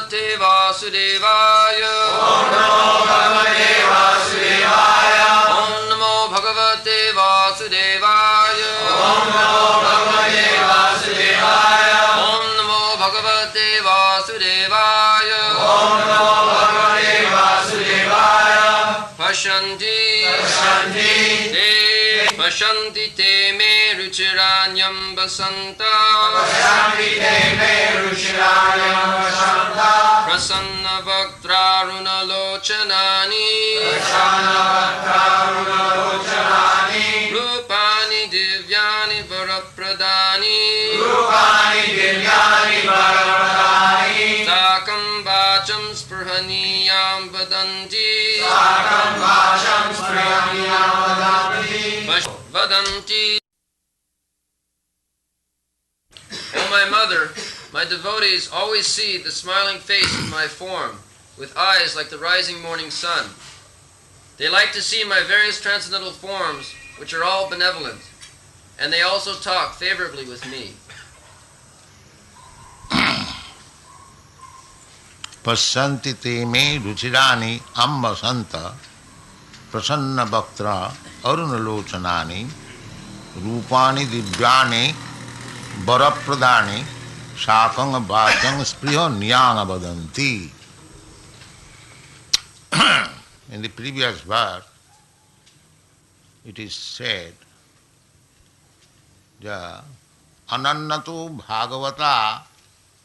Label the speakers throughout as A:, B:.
A: Bhagavate Vasudevaya.
B: Om Namo Bhagavate Vasudevaya.
A: Om Namo Bhagavate Vasudevaya.
B: Om Namo Bhagavate Vasudevaya.
A: Om Namo Bhagavate Vasudevaya.
B: Om Namo Bhagavate Vasudevaya.
A: Pashanti Pashanti te me ruchiranyam basanta.
B: Pashanti te me ruchiranyam basanta.
A: Prasanna Vaktraruna Lochanani.
B: Prasanna Vaktraruna Lochanani.
A: Rupani Divyani Varapradani.
B: Rupani Divyani Varapradani.
A: Sakam Vacham Sprhaniyam Vadanti.
B: Sakam Vacham Sprhaniyam
A: Vadanti. O my mother, my devotees always see the smiling face of my form, with eyes like the rising morning sun. They like to see my various transcendental forms, which are all benevolent, and they also talk favorably with me.
C: Pasyanti te me ruchirani ambasanta prasanna bhaktra arunalochanani rupani divyani varapradani sakang vachang spriho nyanga vadanti. In the previous verse, it is said, ja anannato bhagavata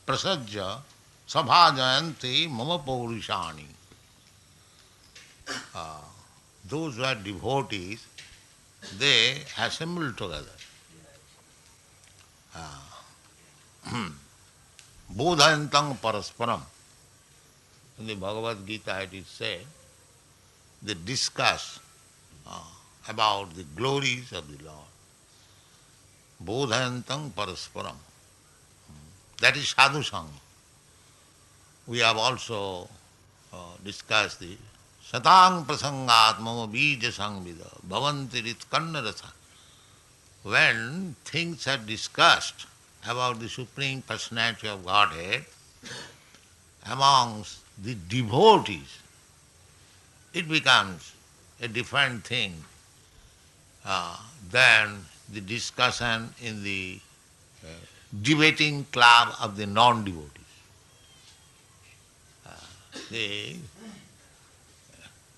C: prasajya sabhajayanti mama paurishani. Those who are devotees, they assemble together. Bodhayantang parasparam. In the Bhagavad Gita it is said, they discuss about the glories of the Lord. Bodhayantang parasparam. That is sadhu sangha. We have also discussed the satang prasangat mama bija sangvida bhavantirit kannarasa. When things are discussed about the Supreme Personality of Godhead amongst the devotees, it becomes a different thing than the discussion in the debating club of the non-devotees. The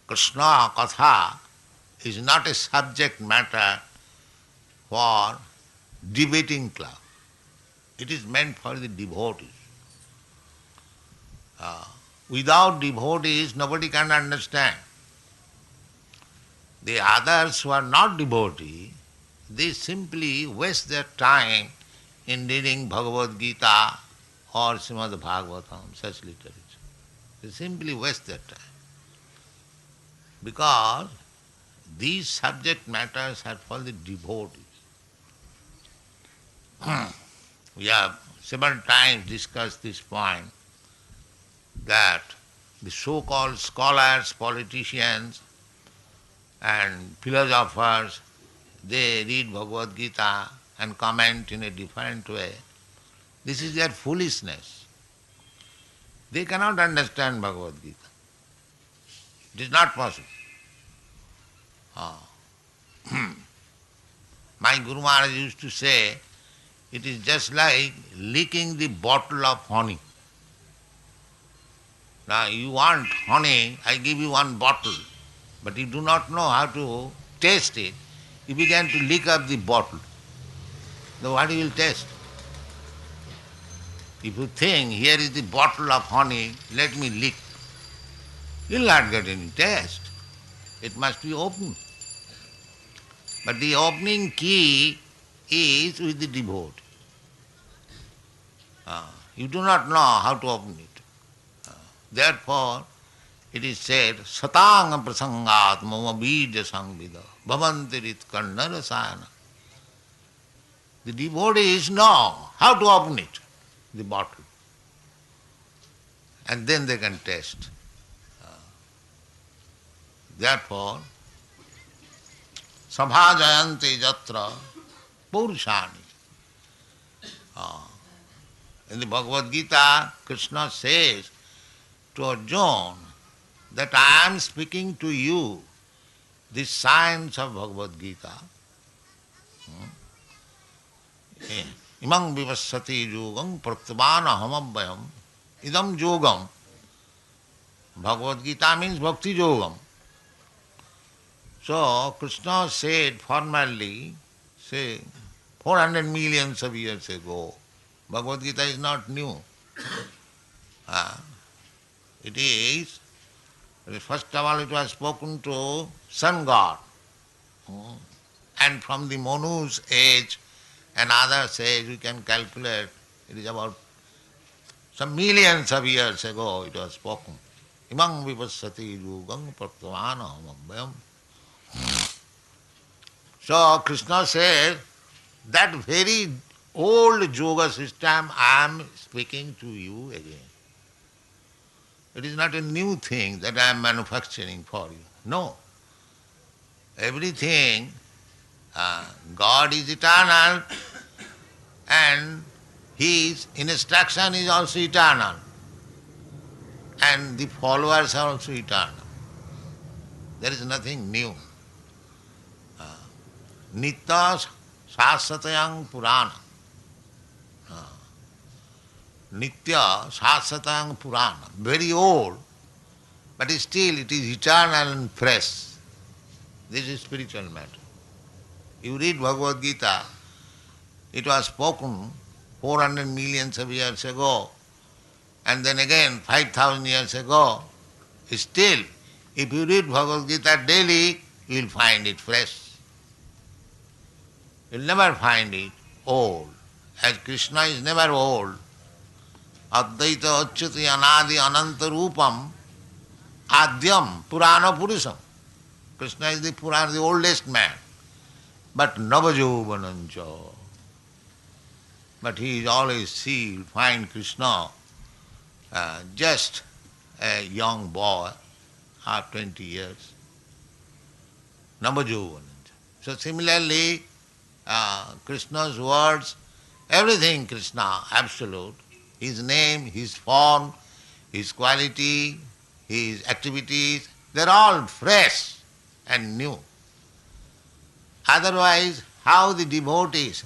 C: Krishna Katha is not a subject matter for debating club. It is meant for the devotees. Without devotees, nobody can understand. The others who are not devotees, they simply waste their time in reading Bhagavad Gita or Srimad Bhagavatam, such literature. They simply waste their time. Because these subject matters are for the devotees. We have several times discussed this point, that the so-called scholars, politicians and philosophers, they read Bhagavad Gita and comment in a different way. This is their foolishness. They cannot understand Bhagavad Gita. It is not possible. My Guru Maharaj used to say, it is just like licking the bottle of honey. Now you want honey, I give you one bottle, but you do not know how to taste it. You begin to lick up the bottle. Then what you will taste? If you think, here is the bottle of honey, let me lick, you will not get any taste. It must be open. But the opening key is with the devotee. You do not know how to open it. Therefore, it is said, satang prasangat mama bija sangvida bhavantirit kannarasana. The devotees know how to open it, the bottle. And then they can taste. Therefore, sabhajayanti jatra purushani. In the Bhagavad Gita, Krishna says to Arjuna that I am speaking to you the science of Bhagavad Gita. Imam vivassati yogam pratyavana hamabhyam idam yogam. Bhagavad Gita means bhakti yogam. So Krishna said formally, say 400 millions of years ago, Bhagavad Gita is not new. It is, first of all it was spoken to sun god. And from the Manu's age and others' age we can calculate, it is about some millions of years ago it was spoken. Imam vivassati yugam pratyavana hamabhyam. So Krishna says, that very old yoga system I am speaking to you again. It is not a new thing that I am manufacturing for you. No. Everything, God is eternal and His instruction is also eternal. And the followers are also eternal. There is nothing new. Nitya Sasatayang Purana. Nitya Sasatayang Purana. Very old, but still it is eternal and fresh. This is spiritual matter. You read Bhagavad Gita, it was spoken 400 millions of years ago, and then again 5,000 years ago. Still, if you read Bhagavad Gita daily, you will find it fresh. You will never find it old. As Krishna is never old. Advaita Achyuti Anadi Ananta Rupam Adyam Purana Purusham. Krishna is the Purana, the oldest man. But Navajovanancha. But he is always, see, you find Krishna just a young boy, half 20 years. Navajovanancha. So similarly, Krishna's words, everything Krishna, absolute, His name, His form, His quality, His activities, they are all fresh and new. Otherwise, how the devotees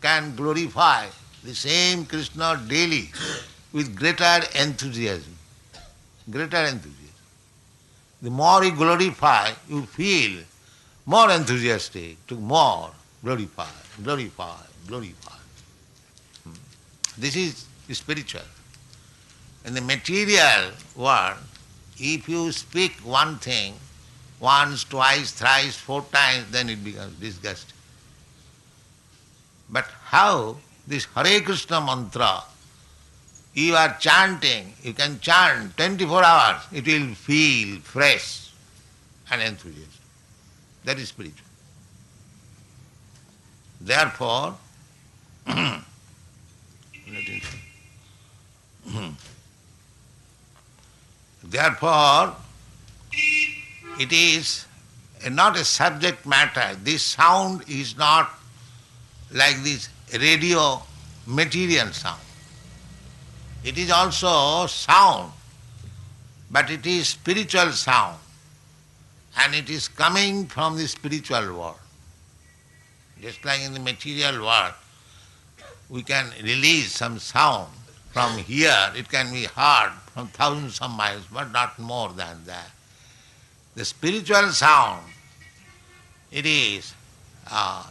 C: can glorify the same Krishna daily with greater enthusiasm? Greater enthusiasm. The more you glorify, you feel more enthusiastic to more glorify, glorify, glorify. This is spiritual. In the material world, if you speak one thing once, twice, thrice, 4 times, then it becomes disgusting. But how this Hare Krishna mantra, you are chanting, you can chant 24 hours, it will feel fresh and enthusiastic. That is spiritual. Therefore, therefore, it is not a subject matter. This sound is not like this radio material sound. It is also sound, but it is spiritual sound, and it is coming from the spiritual world. Just like in the material world, we can release some sound from here, it can be heard from thousands of miles, but not more than that. The spiritual sound, it is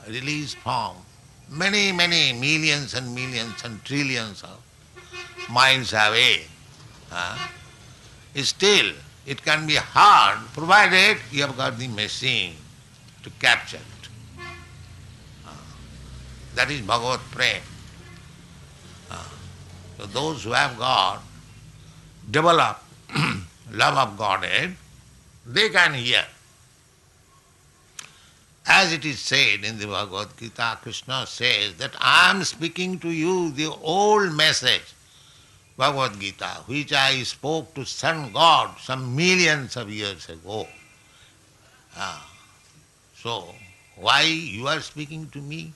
C: released from many, many millions and trillions of miles away. Still, it can be heard, provided you have got the machine to capture it. That is Bhagavad Prem. So those who have got developed love of Godhead, they can hear. As it is said in the Bhagavad Gita, Krishna says that I am speaking to you the old message, Bhagavad Gita, which I spoke to sun God some millions of years ago. So, why you are speaking to me?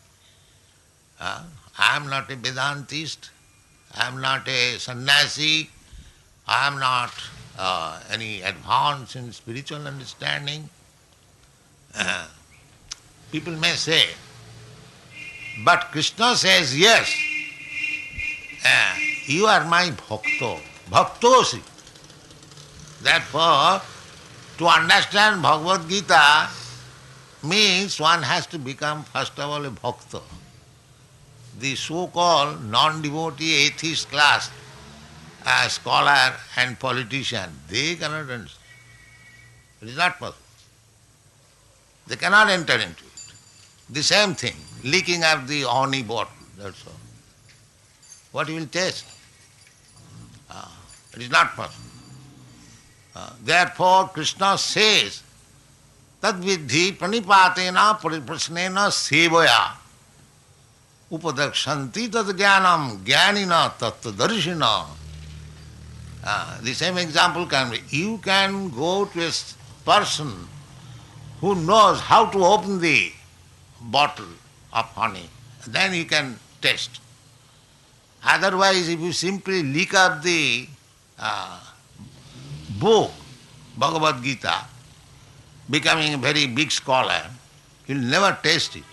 C: I am not a Vedantist, I am not a sannyasi, I am not any advance in spiritual understanding. People may say, but Krishna says, yes, you are my bhakto, bhaktosi. Therefore, to understand Bhagavad Gita means one has to become first of all a bhakta. The so-called non-devotee atheist class, scholar and politician, they cannot understand. It is not possible. They cannot enter into it. The same thing, leaking up the honey bottle, that's all. What you will taste? It is not possible. Therefore, Krishna says, tad vidhi pranipatena pariprasnena sevaya upadakshanti tad jnanam jnanina tattadarshina. The same example can be, you can go to a person who knows how to open the bottle of honey, then you can taste. Otherwise, if you simply lick up the book, Bhagavad Gita, becoming a very big scholar, you'll never taste it.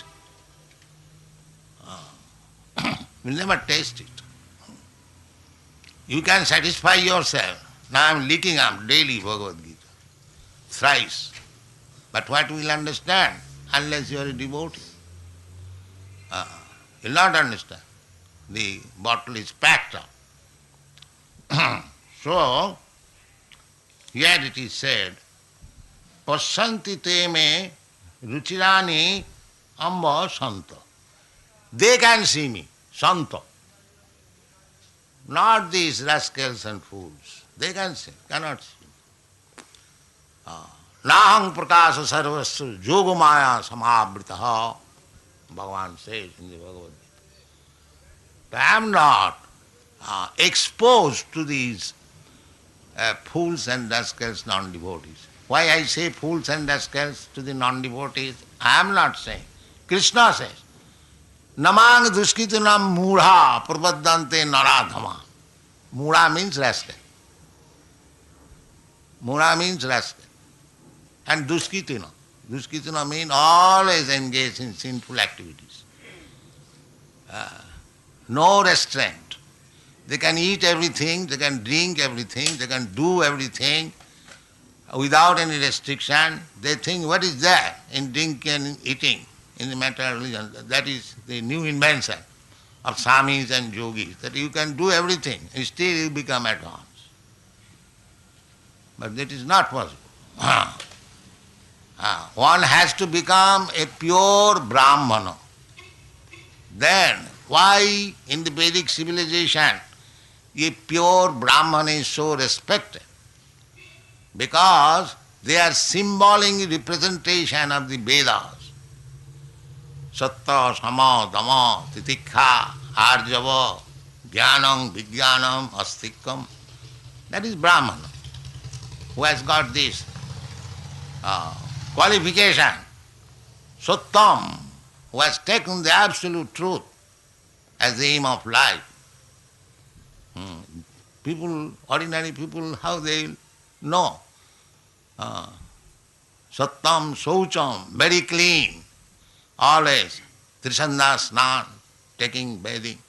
C: You'll never taste it. You can satisfy yourself. Now I'm licking up daily Bhagavad Gita, thrice. But what will understand unless you are a devotee? You'll not understand. The bottle is packed up. So, here it is said, Pasyanti te me ruchirani amba santa. They can see me, santa. Not these rascals and fools. They can see, cannot see me. Nahang prakasa sarvasya yogamaya samavritaha. Bhagavan says in the Bhagavad Gita. I am not exposed to these fools and rascals, non-devotees. Why I say fools and rascals to the non-devotees? I am not saying. Krishna says, Namang duskitanam mudha prabhaddante naradhama. Mudha means rascal. Mudha means rascal. And duskitina. Duskitina means always engaged in sinful activities. No restraint. They can eat everything, they can drink everything, they can do everything without any restriction. They think, what is there in drinking and eating in the matter of religion? That is the new invention of Swamis and Yogis, that you can do everything and still you become advanced. But that is not possible. One has to become a pure Brahmana. Then, why in the Vedic civilization a pure Brahman is so respected? Because they are symbolic representation of the Vedas. Satta, Sama, Dhamma, Titikha, Arjava, Jnanam, Vijnanam, Astikam. That is Brahman, who has got this qualification. Sattam, who has taken the absolute truth as the aim of life. People, ordinary people, how they know? Sattam, Saucham, very clean, always. Trisanda Snan, taking bathing,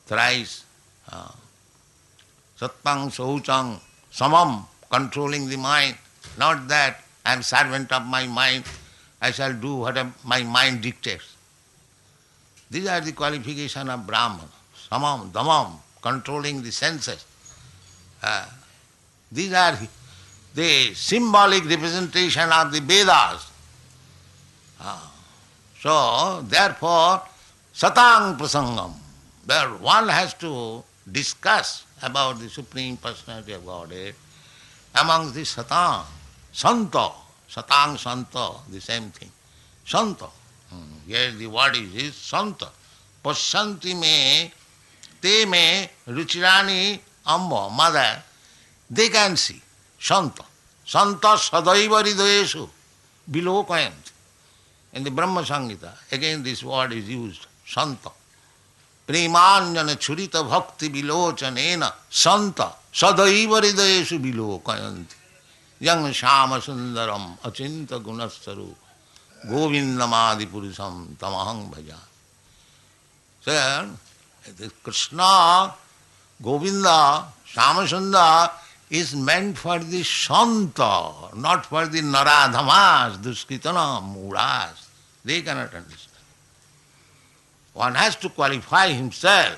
C: thrice. Sattam, Saucham, Samam, controlling the mind. Not that I am servant of my mind, I shall do what my mind dictates. These are the qualifications of Brahman. Samam, Dhammam, controlling the senses. These are the symbolic representation of the Vedas. So, therefore, Satang Prasangam, where one has to discuss about the Supreme Personality of Godhead amongst the Satang, Santa, Satang Santa, the same thing. Santa. Here the word is Santa. Pasyanti me, te me, ruchirani amba, mother, they can see. Santa. Santa sadaiva hridayeshu, bilokayant. In the Brahma Samhita, again this word is used, Santa. Premanjana churita bhakti vilochanena santa sadaiva hridayeshu vilokayanti yang shama sundaram achinta gunastaru govindamadi purusam tamahang bhaja. So, Krishna, Govinda, Shyamasundar is meant for the Santa, not for the Naradhamas, Duskritana, Muras. They cannot understand. One has to qualify himself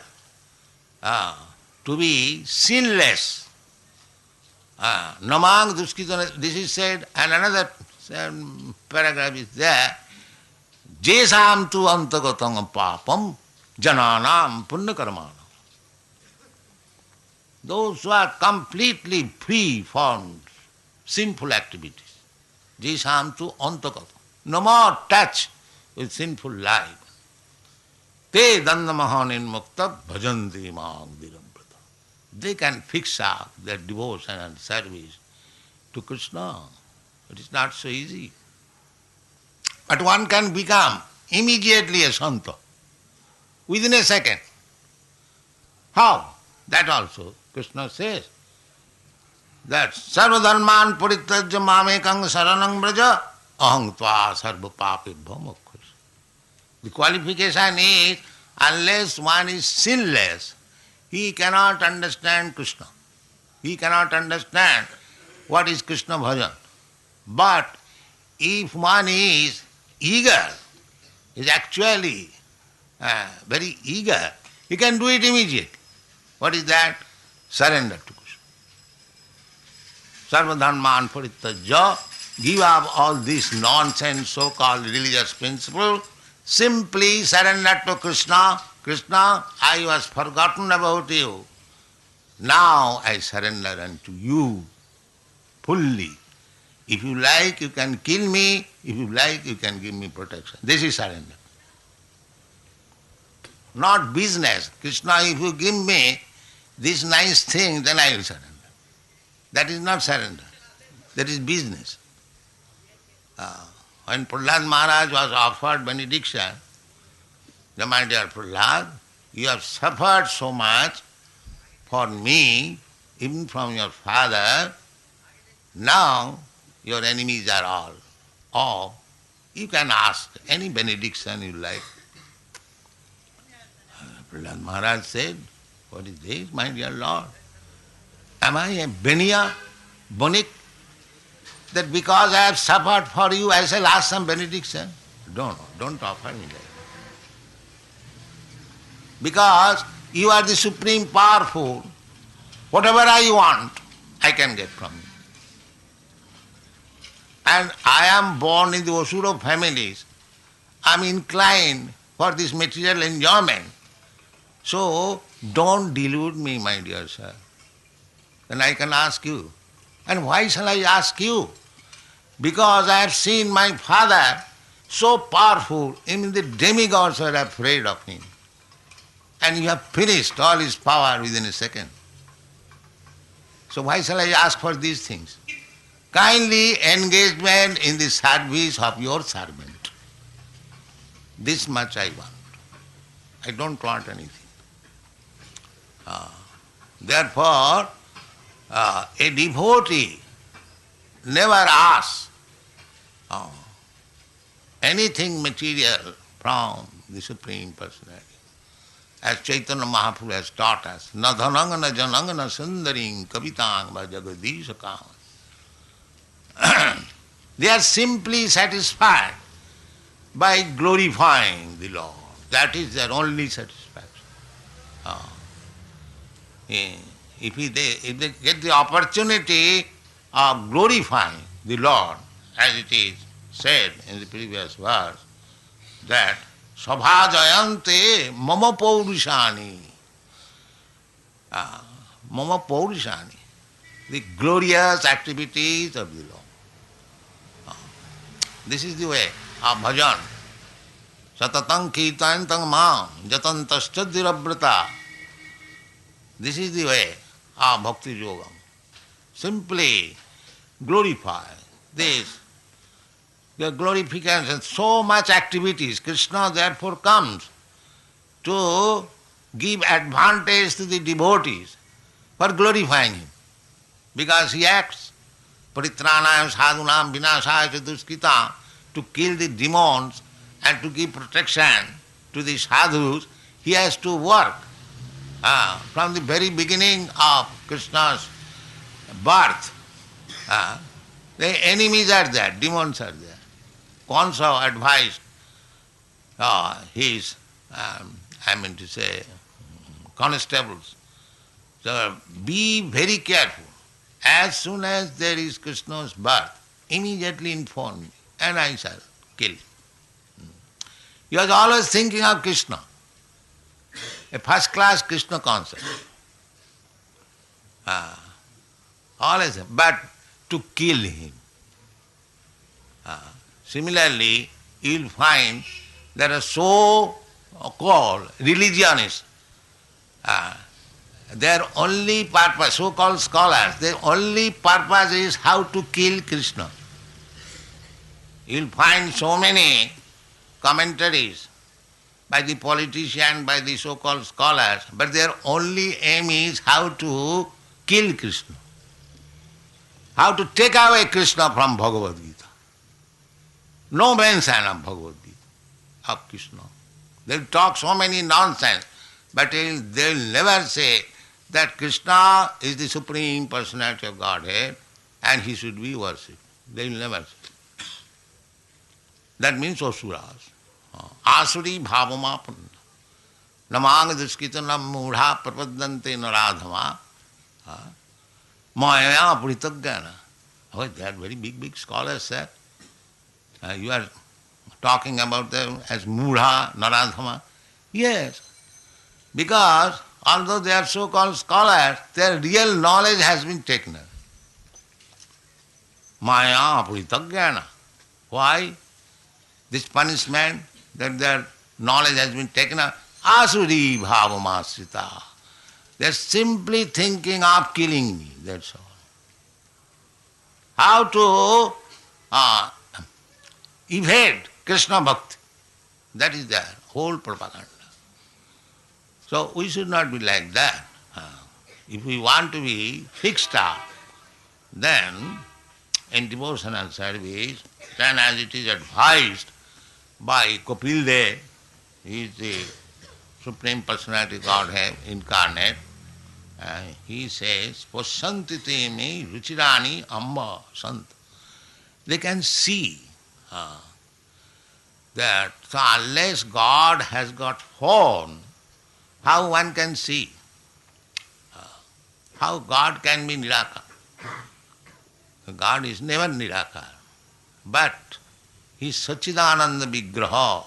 C: to be sinless. Namang Duskritana, this is said, and another paragraph is there. Jesam tu antagatam papam jananam punyakarmanam. Those who are completely free from sinful activities. Jesam tu antagatam. No more touch with sinful life. Te dandamahanin mukta bhajanti magdiramprata. They can fix up their devotion and service to Krishna. It is not so easy. But one can become immediately a Santa, within a second. How? That also Krishna says. That sarvadharman puritajya mamekang saranang braja ahang tva sarva papibhyo mokkhasu. The qualification is, unless one is sinless, he cannot understand Krishna. He cannot understand what is Krishna bhajan. But if one is eager, is actually very eager, he can do it immediately. What is that? Surrender to Krishna. Sarvadharman parityajya, give up all this nonsense, so-called religious principle, simply surrender to Krishna. Krishna, I was forgotten about you. Now I surrender unto you fully. If you like, you can kill me. If you like, you can give me protection. This is surrender. Not business. Krishna, if you give me this nice thing, then I will surrender. That is not surrender. That is business. When Prahlad Maharaj was offered benediction, my dear Prahlad, you have suffered so much for me, even from your father. Now your enemies are all off. You can ask any benediction you like. Prahlad Maharaj said, what is this, my dear Lord? Am I a benia, bonik, that because I have suffered for you, I shall ask some benediction? Don't offer me that. Because you are the supreme powerful, whatever I want, I can get from you. And I am born in the Asura families. I am inclined for this material enjoyment. So don't delude me, my dear sir. Then I can ask you. And why shall I ask you? Because I have seen my father so powerful, even the demigods are afraid of him. And you have finished all his power within a second. So why shall I ask for these things? Kindly engagement in the service of your servant. This much I want. I don't want anything. Therefore, a devotee never asks anything material from the Supreme Personality. As Chaitanya Mahaprabhu has taught us, na dhananga na jananga na sundaring kavitang va jagadisha kama. They are simply satisfied by glorifying the Lord. That is their only satisfaction. If they get the opportunity of glorifying the Lord, as it is said in the previous verse, that Sabhajayante mama paurishani. Mama paurishani. The glorious activities of the Lord. This is the way of bhajan. Satatang kirtantang mam jatantasthadirabrata. This is the way of bhakti yogam. Simply glorify this. The glorification, so much activities. Krishna therefore comes to give advantage to the devotees for glorifying him. Because he acts paritranayam sadhunam vinashaya cha duskita, to kill the demons and to give protection to the sadhus. He has to work. From the very beginning of Krishna's birth, the enemies are there, demons are there. Kansa advised his, constables, so be very careful. As soon as there is Krishna's birth, immediately inform me and I shall kill him. He was always thinking of Krishna, a first class Krishna concept. Always, but to kill him. Similarly, you will find there are so-called religionists. Their only purpose, so-called scholars, their only purpose is how to kill Krishna. You will find so many commentaries by the politicians, by the so-called scholars, but their only aim is how to kill Krishna. How to take away Krishna from Bhagavad Gita. No mention of Bhagavad Gita, of Krishna. They will talk so many nonsense, but they will never say that Krishna is the Supreme Personality of Godhead and he should be worshipped. They will never say. That means asuras. Asuri bhavamapanna. Namang duskitanam mudha prapadante naradhama. Maya pritagana. Oh, they are very big scholars, sir. You are talking about them as mudha, naradhama. Yes, because although they are so-called scholars, their real knowledge has been taken away. Maya pritagana. Why? This punishment, that their knowledge has been taken away. Asuri bhavamasrita. They are simply thinking of killing me, that's all. How to evade Krishna Bhakti. That is their whole propaganda. So we should not be like that. If we want to be fixed up, then in devotional service, then as it is advised by Kapil Dev, he is the Supreme Personality Godhead incarnate, he says, Pasyanti te me ruchirani amba sant. They can see that so unless God has got form, how one can see? How God can be Nirakar? God is never Nirakar. But his Sachidananda Vigraha,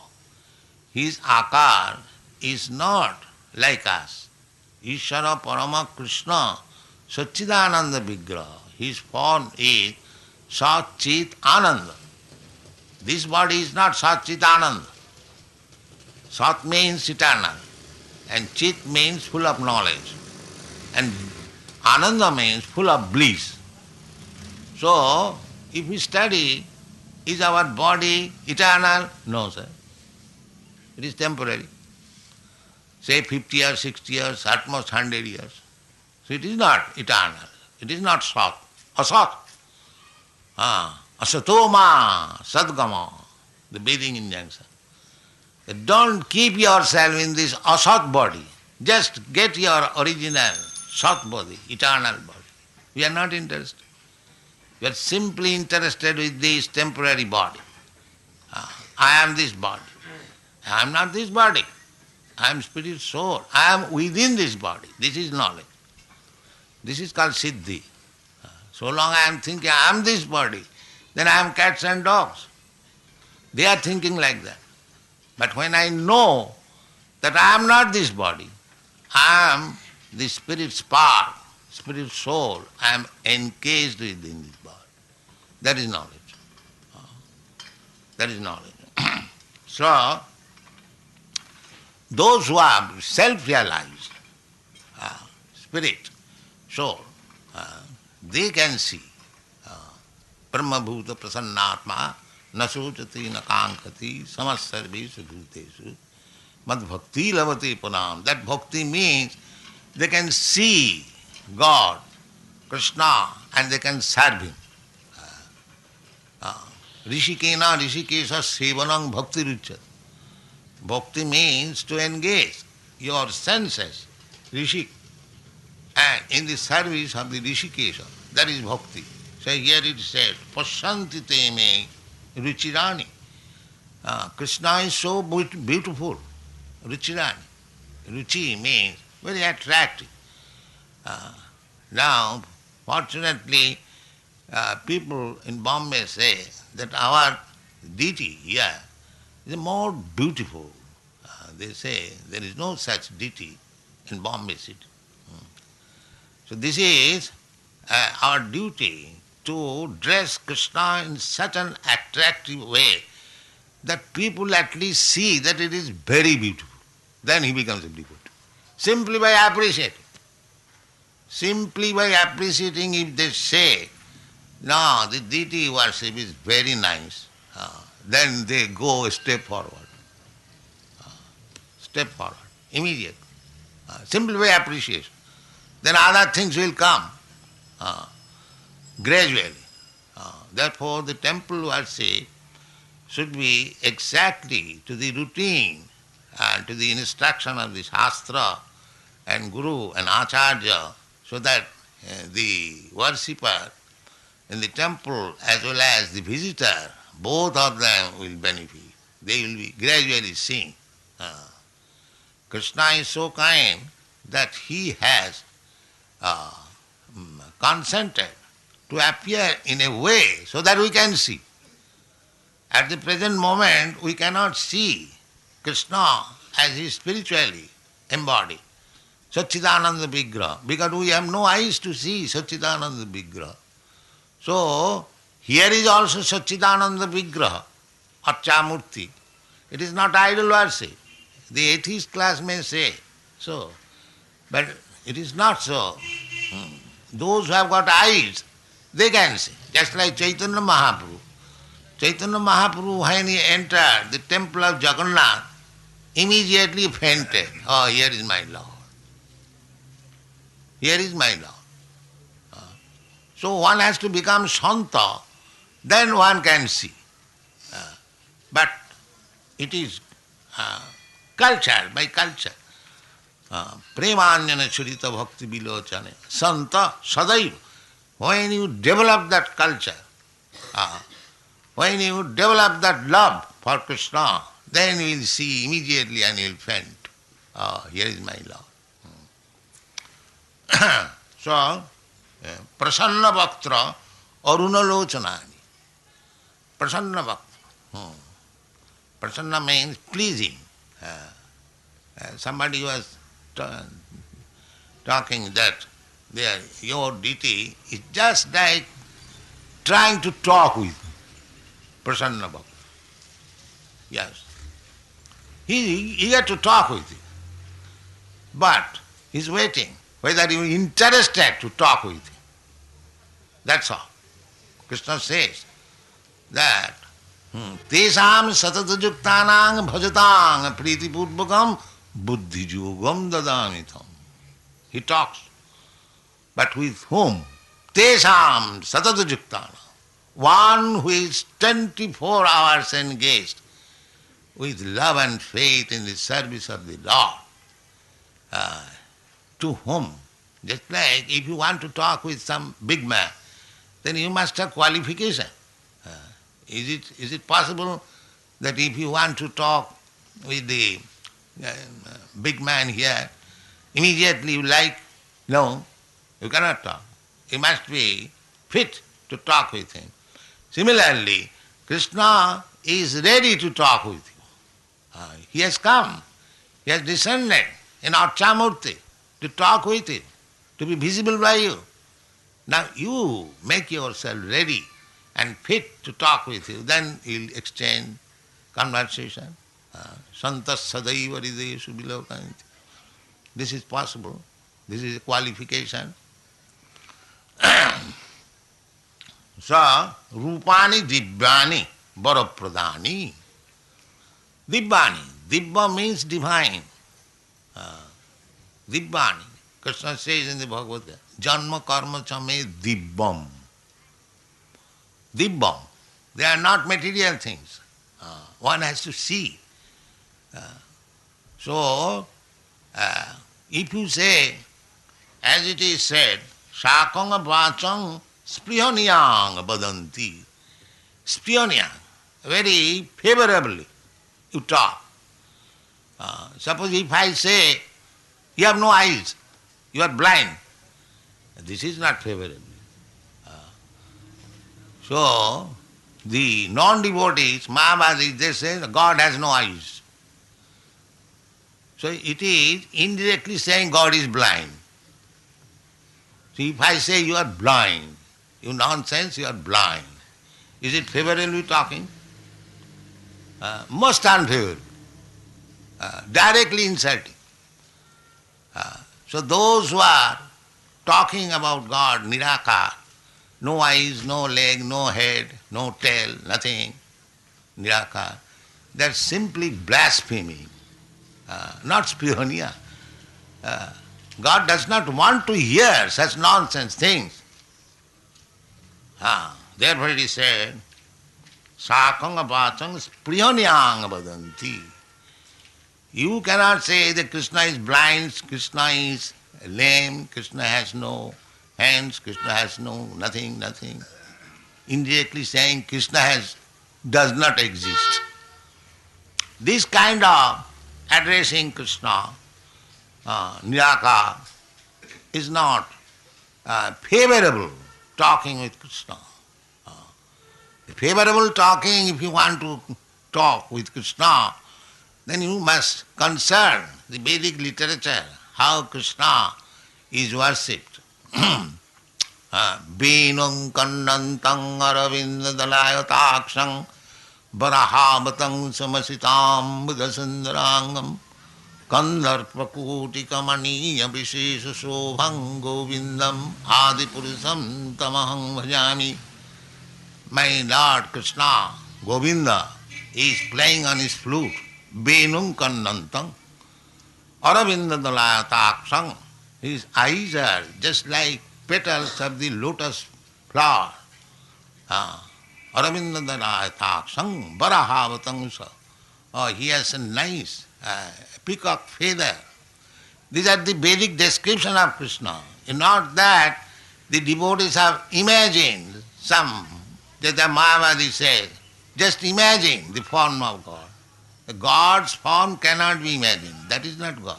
C: his Akar is not like us. Ishvara Parama Krishna Sachidananda Vigraha. His form is Sat Chit Ananda. This body is not Sat Chit Ananda. Sat means eternal and Chit means full of knowledge and Ananda means full of bliss. So, if we study, is our body eternal? No, sir. It is temporary. Say 50 years, 60 years, at most 100 years. So it is not eternal. It is not Sat. Asat. Asatoma, Sadgama, the breathing injunction. Don't keep yourself in this asat body. Just get your original Sat body, eternal body. We are not interested. We are simply interested with this temporary body. I am this body. I am not this body. I am spirit soul. I am within this body. This is knowledge. This is called Siddhi. So long I am thinking I am this body, then I am cats and dogs. They are thinking like that. But when I know that I am not this body, I am the spirit spark, spirit soul, I am encased within this body. That is knowledge. That is knowledge. So, those who are self-realized, spirit, soul, they can see Brahma-bhuta prasannatma nasocati nakankati samasarvesu bhutesu Mad bhakti lavati punam. That bhakti means they can see God, Krishna, and they can serve him. Rishikena Rishikesha Sevanang Bhakti Ruchat. Bhakti means to engage your senses, Rishik, and in the service of the Rishikesha. That is bhakti. So here it said, Pasyanti te me Ruchirani. Krishna is so beautiful. Ruchirani. Ruchi means very attractive. Now, fortunately, people in Bombay say that our deity here is more beautiful. They say there is no such deity in Bombay city. So this is our duty to dress Krishna in such an attractive way that people at least see that it is very beautiful. Then he becomes a devotee. Simply by appreciating. Simply by appreciating, if they say, no, the deity worship is very nice, then they go a step forward. Step forward, immediately. Simply by appreciation. Then other things will come gradually. Therefore, the temple worship should be exactly to the routine and to the instruction of the Shastra and Guru and Acharya, so that the worshipper in the temple as well as the visitor, both of them will benefit. They will be gradually seeing. Krishna is so kind that he has consented to appear in a way so that we can see. At the present moment, we cannot see Krishna as he is spiritually embodied, Satchidananda Vigraha, because we have no eyes to see Satchidananda Vigraha. So, here is also Satchidananda Vigraha, Archamurti. It is not idol worship. The atheist class may say so, but it is not so. Those who have got eyes, they can see. Just like Chaitanya Mahaprabhu. Chaitanya Mahaprabhu, when he entered the temple of Jagannath, immediately fainted. Oh, here is my Lord. Here is my Lord. So one has to become Santa, then one can see. But it is culture, by culture. Premanyana churita bhakti vilochane. Santa sadaiva. When you develop that culture, when you develop that love for Krishna, then you will see immediately and you will faint. Here is my Lord. So, prasanna bhaktra arunalochanani. Prasanna bhaktra. Prasanna means pleasing. Somebody was talking that your deity is just like trying to talk with you. Prasanna bhakta. Yes. He is eager to talk with you. But he is waiting whether you are interested to talk with him. That's all. Krishna says that Tesam satatajuktanaṁ bhajataṁ pritipurvakam buddhijogam dadamitam. He talks. But with whom? Tesam satatajuktanaṁ. One who is 24 hours engaged with love and faith in the service of the Lord. To whom? Just like if you want to talk with some big man, then you must have qualification. Is it possible that if you want to talk with the big man here, immediately you like? No, you cannot talk. You must be fit to talk with him. Similarly, Krishna is ready to talk with you. He has come. He has descended in Archamurti to talk with him, to be visible by you. Now you make yourself ready and fit to talk with you, then you'll exchange conversation. Santas sadaiva hridayeshu vilokanti. This is possible. This is a qualification. Sa rupani divyani varapradani. Divyani. Dibba means divine. Dibbani. Krishna says in the Bhagavad Gita, Janma karma cha me dibbam. Dibbam. They are not material things. One has to see. So, if you say, as it is said, Sakanga vachang sprihanyang badanti. Sprihanyang, very favorably you talk. Suppose if I say, you have no eyes, you are blind, this is not favorable. So, the non-devotees, Mayavadis, they say God has no eyes. So it is indirectly saying God is blind. So if I say you are blind, you nonsense, you are blind, is it favorably talking? Most unfavorable. Directly insulting. So those who are talking about God, Nirakar, no eyes, no leg, no head, no tail, nothing, Nirakar, they are simply blaspheming, not spionia. God does not want to hear such nonsense things. Therefore it is said, Sakanga vachang sprihanyang vadanti. You cannot say that Krishna is blind, Krishna is lame, Krishna has no hands, Krishna has no nothing. Indirectly saying Krishna does not exist. This kind of addressing Krishna, Nirakar, is not favorable talking with Krishna. Favorable talking, if you want to talk with Krishna, then you must concern the Vedic literature, how Krishna is worshipped. Venung kannantang aravindalayatакшang varahavatang samasitam buddhasundarangam kandarpakutikamaniya vishesha shobhang govindam adipurusam tamahang bhajami. My Lord Krishna, Govinda, is playing on his flute. Venum kannantang aravindalayatакшang. His eyes are just like petals of the lotus flower. Aravindalayatакшang varahavatang sa. He has a nice peacock feather. These are the Vedic description of Krishna. Not that the devotees have imagined some, that the Mayavadi says, just imagine the form of God. God's form cannot be imagined. That is not God.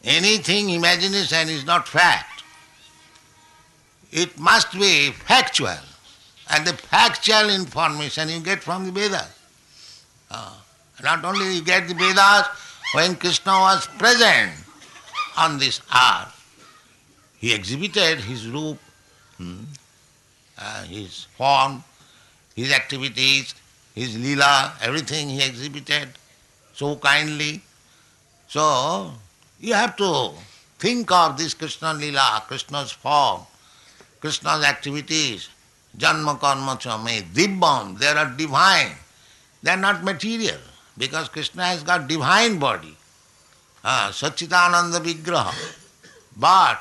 C: Anything imagination is not fact. It must be factual. And the factual information you get from the Vedas. Not only you get the Vedas, when Krishna was present on this earth, he exhibited his roop, his form, his activities, his lila, everything he exhibited so kindly. So, you have to think of this Krishna lila, Krishna's form, Krishna's activities, janma karma cha me dibbam, they are divine. They are not material, because Krishna has got divine body, Satchitananda Vigraha. But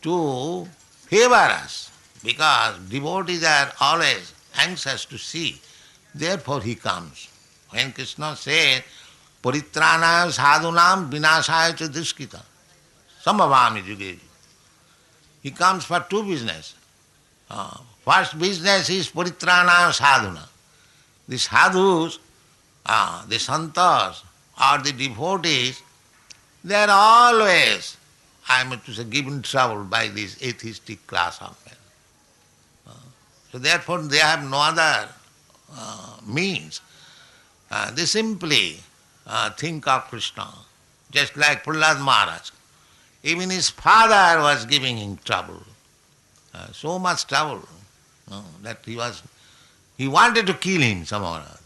C: to favor us, because devotees are always anxious to see, therefore he comes. When Krishna says, Paritranaya sadhunam vinasaya cha duskita, sambhavami juge, he comes for two business. First business is Paritranaya sadhuna. The sadhus, the santas, or the devotees, they are always, I mean to say, given trouble by this atheistic class of men. So therefore they have no other means. They simply think of Krishna, just like Prahlad Maharaj. Even his father was giving him trouble, so much trouble that he wanted to kill him somehow or other.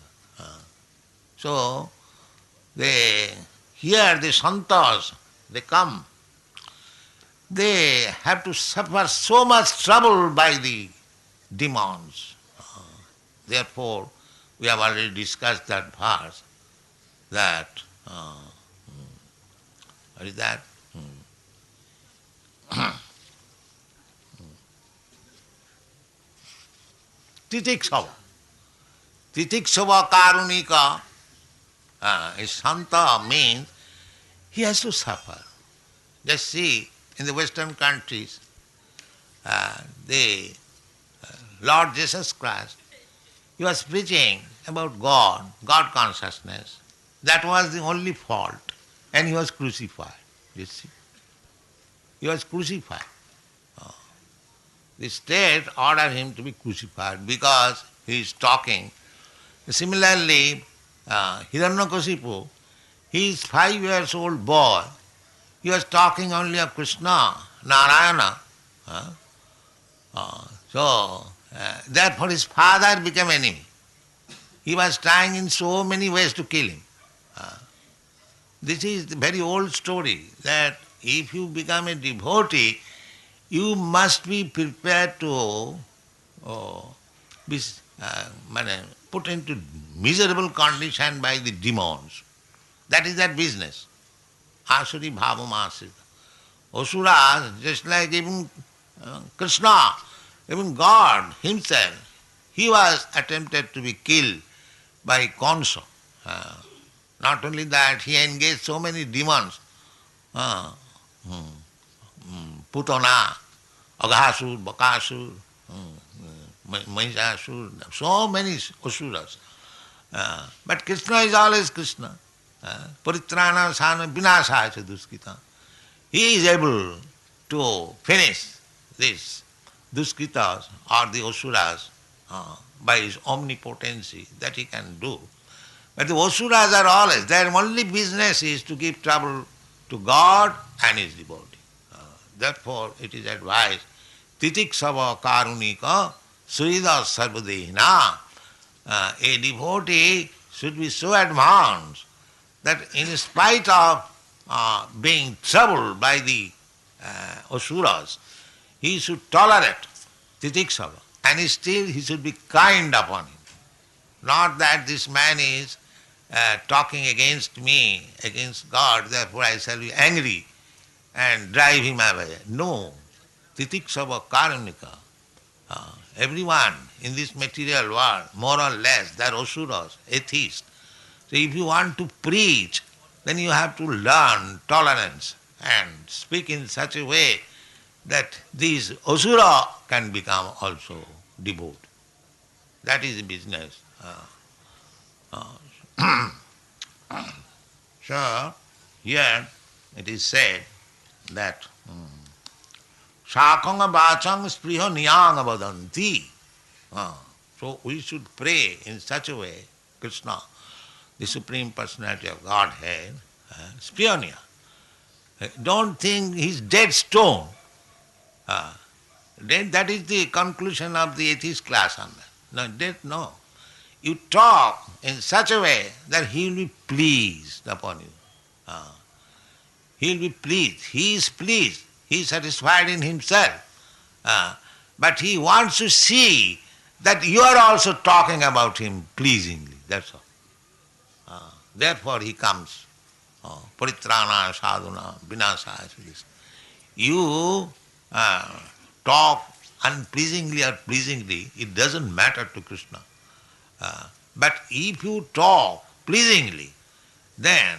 C: So here the santas, they come, they have to suffer so much trouble by the demons. Therefore, we have already discussed that verse. that, what is that? Titiksava. Titiksava karunika, is Santa means he has to suffer. Just see, in the Western countries, the Lord Jesus Christ, he was preaching about God, God consciousness. That was the only fault. And he was crucified. You see? He was crucified. The state ordered him to be crucified because he is talking. Similarly, Hiranyakasipu, he is 5 years old boy. He was talking only of Krishna, Narayana. Therefore his father became enemy. He was trying in so many ways to kill him. This is the very old story that if you become a devotee, you must be prepared to be put into miserable condition by the demons. That is their business. Asuri bhavam asita. Asuras, just like even Krishna, even God himself, he was attempted to be killed by Kansa. Not only that, he engaged so many demons. Putana, Aghasur, Bakasur, Mahishasur, so many asuras. But Krishna is always Krishna. Paritrana sana vinasaya duskita. He is able to finish these duskitas or the asuras by his omnipotency that he can do. But the asuras are always, their only business is to give trouble to God and his devotee. Therefore it is advised, titiksava karunika surida sarvadehina. A devotee should be so advanced that in spite of being troubled by the asuras, he should tolerate titiksava, and still he should be kind upon him. Not that this man is talking against me, against God, therefore I shall be angry and drive him away. No. Titiksava karunika. Everyone in this material world, more or less, they are asuras, atheists. So if you want to preach, then you have to learn tolerance and speak in such a way that these asura can become also devout. That is the business. So, here it is said that Sakanga Bachang Spriha Niyanga Vadanti. So we should pray in such a way, Krishna, the Supreme Personality of Godhead, Spriya. Don't think he's dead stone. That is the conclusion of the atheist class on that. No, dead, no. You talk in such a way that he will be pleased upon you. He will be pleased. He is pleased. He is satisfied in himself. But he wants to see that you are also talking about him pleasingly. That's all. Therefore he comes. Paritrana sadhuna vinasaya. You talk unpleasingly or pleasingly, it doesn't matter to Krishna. But if you talk pleasingly, then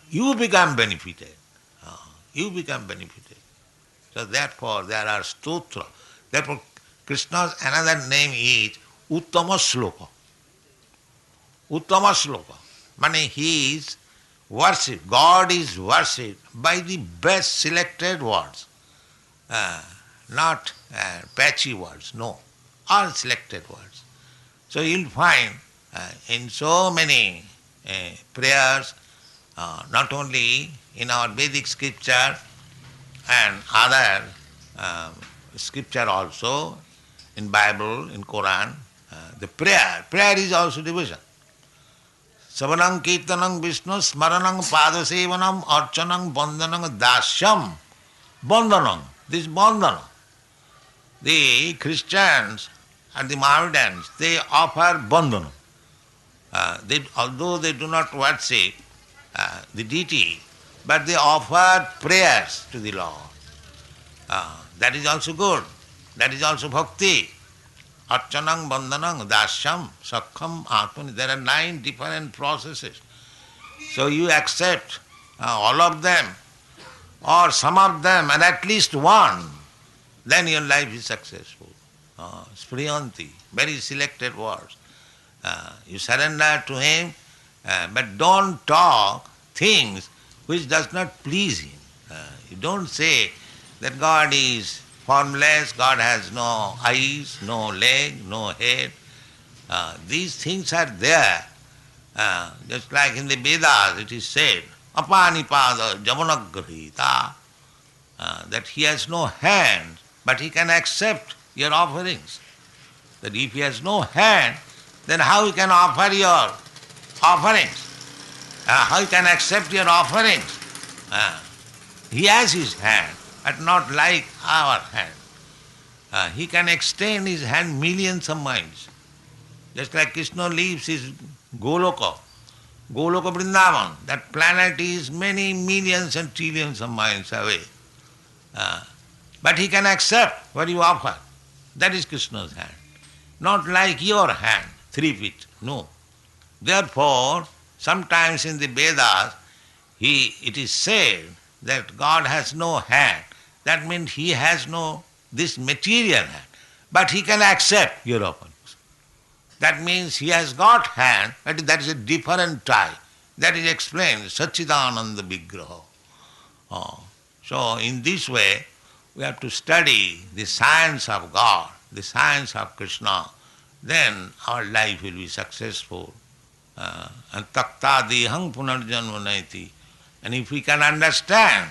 C: you become benefited. You become benefited. So therefore there are stotra. Therefore Krishna's another name is Uttama Sloka. Uttama Sloka. Meaning he is worshipped. God is worshipped by the best selected words. Not patchy words, no. All selected words. So you'll find in so many prayers, not only in our Vedic scripture and other scripture also, in Bible, in Quran, the prayer is also division. Savanam kirtanam Vishnu smaranam padasevanam archanam bandhanam dasyam. Bandhanam, this bandhanam. The Christians and the Mohammedans, they offer bandhanam. Although they do not worship the deity, but they offer prayers to the Lord. That is also good. That is also bhakti. Archanang, Bandhanang, Dasyam, Sakham, Atmani. There are 9 different processes. So you accept all of them, or some of them, and at least one, then your life is successful. Spriyanti, very selected words. You surrender to him, but don't talk things which does not please him. You don't say that God is formless, God has no eyes, no leg, no head. These things are there. Just like in the Vedas it is said, apanipada jamanagrahita, that he has no hand, but he can accept your offerings. That if he has no hand, then how he can offer your offerings? How he can accept your offerings? He has his hand, but not like our hand. He can extend his hand millions of miles. Just like Krishna leaves his Goloka, Goloka Vrindavan, that planet is many millions and trillions of miles away. But he can accept what you offer. That is Krishna's hand. Not like your hand, 3 feet, no. Therefore, sometimes in the Vedas, it is said that God has no hand. That means he has no this material hand, but he can accept your offerings. That means he has got hand, but that is a different type. That is explained, Satchidananda Vigraha. So in this way, we have to study the science of God, the science of Krishna. Then our life will be successful. And taktadihang punarjanma naiti. And if we can understand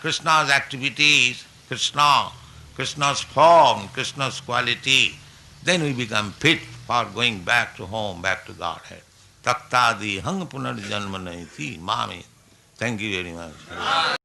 C: Krishna's activities, Krishna's form, Krishna's quality, then we become fit for going back to home, back to Godhead. Taktadihang punarjanma naiti mami. Thank you very much.